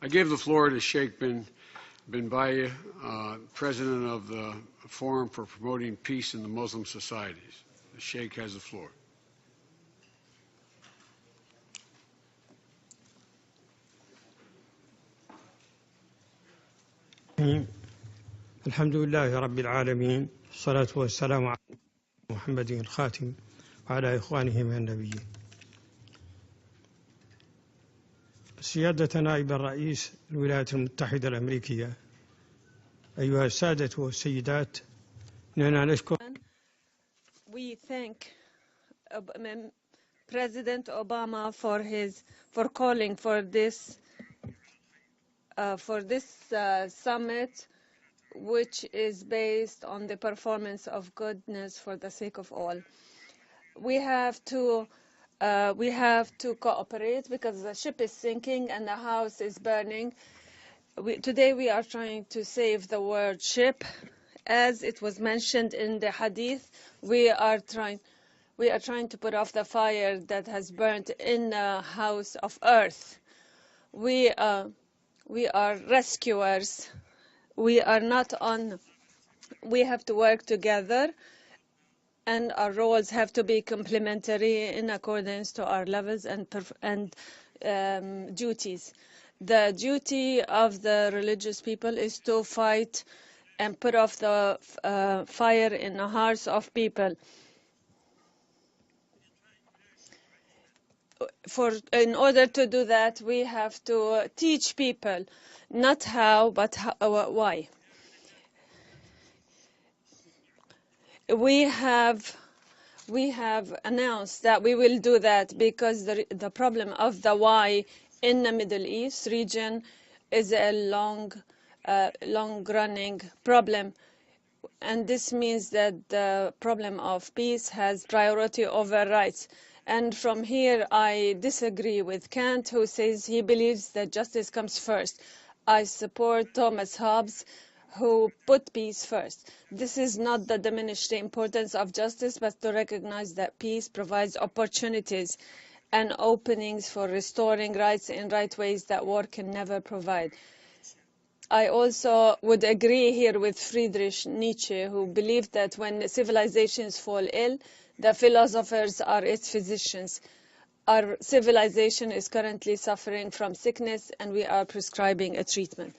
I give the floor to Shaykh Bin Bayyah, President of the Forum for Promoting Peace in the Muslim Societies. The Sheikh has the floor. الحمد لله رب العالمين، الصلاة والسلام على محمد الخاتم وعلى إخوانه من النبيين. سيادة نائب الرئيس الولايات المتحدة الأمريكية، أيها السادة والسيدات، إننا نشكر. We thank President Obama for calling for this summit, which is based on the performance of goodness for the sake of all. We have to cooperate because the ship is sinking and the house is burning. Today we are trying to save the world ship. As it was mentioned in the hadith, we are trying to put off the fire that has burnt in the house of earth. We are rescuers. We have to work together, and our roles have to be complementary in accordance to our levels and duties. The duty of the religious people is to fight and put off the fire in the hearts of people. In order to do that, we have to teach people not how, but why. We have announced that we will do that because the problem of the why in the Middle East region is a long-running problem, and this means that the problem of peace has priority over rights. And from here, I disagree with Kant, who says he believes that justice comes first. I support Thomas Hobbes, who put peace first. This is not to diminish the importance of justice, but to recognize that peace provides opportunities and openings for restoring rights in right ways that war can never provide. I also would agree here with Friedrich Nietzsche, who believed that when civilizations fall ill, the philosophers are its physicians. Our civilization is currently suffering from sickness, and we are prescribing a treatment.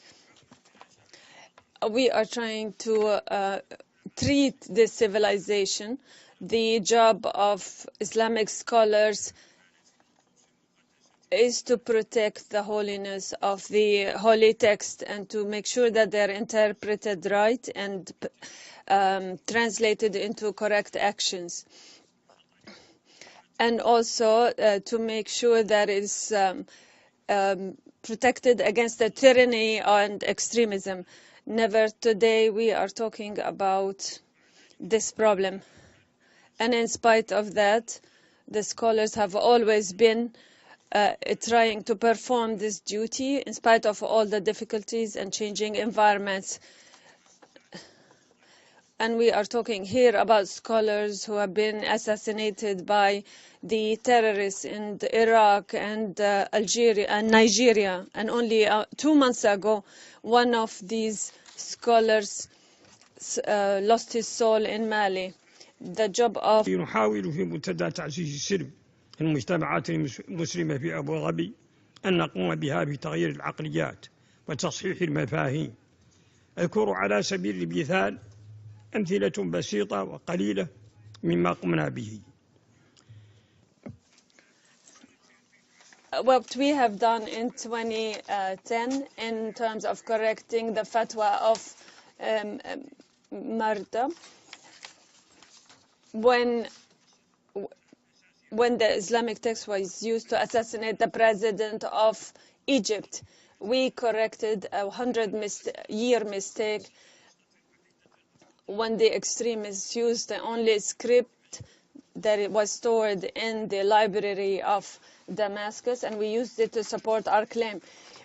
We are trying to treat this civilization. The job of Islamic scholars is to protect the holiness of the holy text and to make sure that they're interpreted right and translated into correct actions. And also to make sure that it's protected against the tyranny and extremism. Never today we are talking about this problem. And in spite of that, the scholars have always been trying to perform this duty in spite of all the difficulties and changing environments. And we are talking here about scholars who have been assassinated by the terrorists in Iraq and Algeria and Nigeria. And only 2 months ago, one of these scholars lost his soul in Mali. The job of نحاول في منتدى تعزيز السلم المجتمعات المسلمة في أبو ظبي أن نقوم بها بتغيير العقليات وتصحيح المفاهيم. أذكر على سبيل المثال أمثلة بسيطة وقليلة مما قمنا به. What we have done in 2010 in terms of correcting the fatwa of Marta, when the Islamic text was used to assassinate the president of Egypt, we corrected a 100-year mistake when the extremists used the only script that it was stored in the library of Damascus, and we used it to support our claim.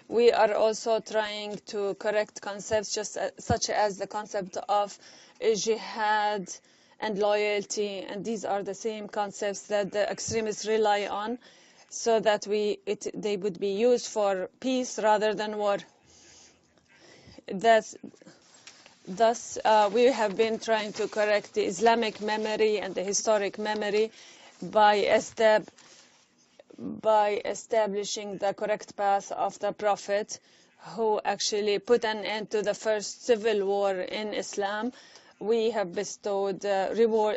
We are also trying to correct concepts such as the concept of jihad and loyalty, and these are the same concepts that the extremists rely on. so that they would be used for peace rather than war. Thus, we have been trying to correct the Islamic memory and the historic memory by establishing the correct path of the Prophet, who actually put an end to the first civil war in Islam. We have bestowed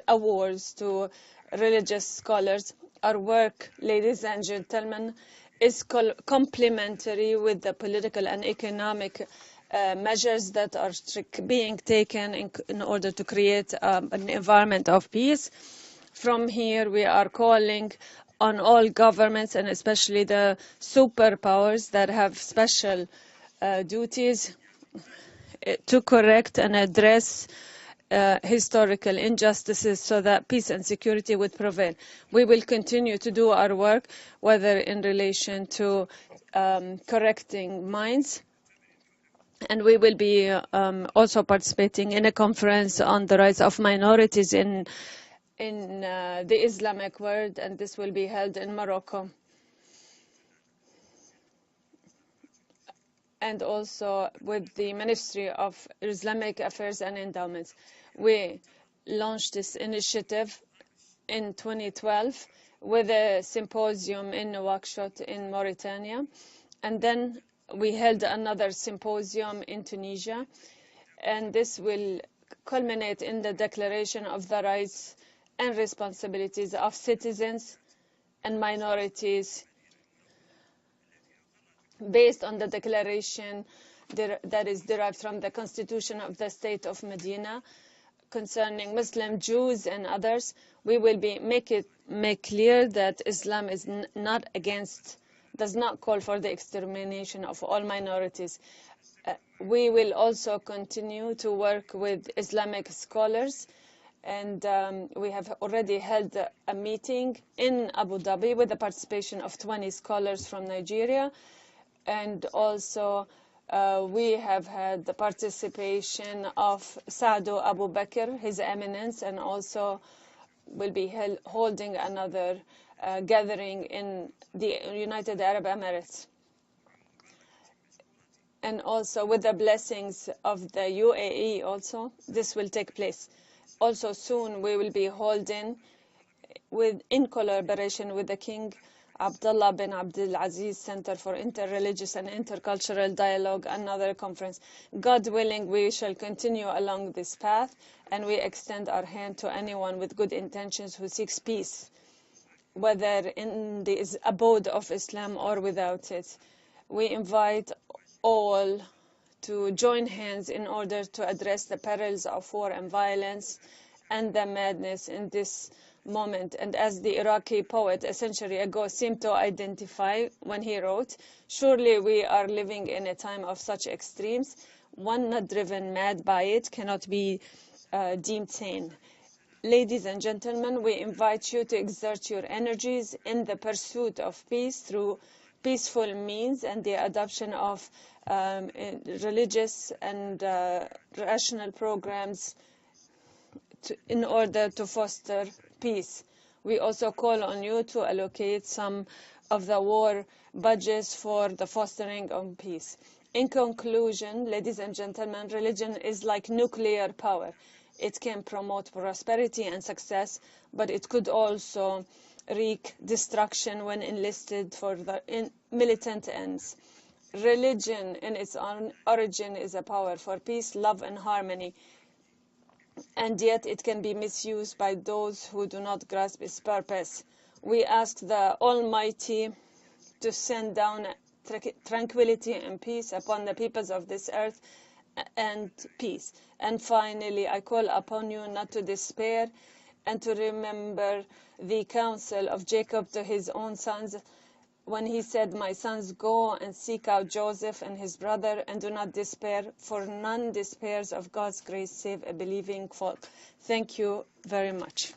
awards to religious scholars. Our work, ladies and gentlemen, is complementary with the political and economic measures that are being taken in order to create an environment of peace. From here, we are calling on all governments, and especially the superpowers that have special duties, to correct and address historical injustices so that peace and security would prevail. We will continue to do our work, whether in relation to correcting minds, and we will be also participating in a conference on the rights of minorities in the Islamic world, and this will be held in Morocco. And also with the Ministry of Islamic Affairs and Endowments. We launched this initiative in 2012 with a symposium in Nouakchott in Mauritania, and then we held another symposium in Tunisia, and this will culminate in the declaration of the rights and responsibilities of citizens and minorities based on the declaration that is derived from the Constitution of the State of Medina concerning Muslim, Jews, and others. We will make clear that Islam is not against, does not call for the extermination of all minorities. We will also continue to work with Islamic scholars, and we have already held a meeting in Abu Dhabi with the participation of 20 scholars from Nigeria, and also we have had the participation of Saadu Abu Bakr, His Eminence, and also will be holding another gathering in the United Arab Emirates. And also with the blessings of the UAE also, this will take place. Also soon we will be holding, in collaboration with the King Abdallah Bin Abdulaziz Center for Interreligious and Intercultural Dialogue, another conference. God willing, we shall continue along this path, and we extend our hand to anyone with good intentions who seeks peace, whether in the abode of Islam or without it. We invite all to join hands in order to address the perils of war and violence and the madness in this moment. And as the Iraqi poet a century ago seemed to identify when he wrote, surely we are living in a time of such extremes. One not driven mad by it cannot be deemed sane. Ladies and gentlemen, we invite you to exert your energies in the pursuit of peace through peaceful means and the adoption of religious and rational programs in order to foster peace. We also call on you to allocate some of the war budgets for the fostering of peace. In conclusion, ladies and gentlemen, religion is like nuclear power. It can promote prosperity and success, but it could also wreak destruction when enlisted for the militant ends. Religion in its own origin is a power for peace, love, and harmony, and yet it can be misused by those who do not grasp its purpose. We ask the Almighty to send down tranquility and peace upon the peoples of this earth and peace. And finally, I call upon you not to despair and to remember the counsel of Jacob to his own sons when he said, "My sons, go and seek out Joseph and his brother, and do not despair, for none despairs of God's grace save a believing folk." Thank you very much.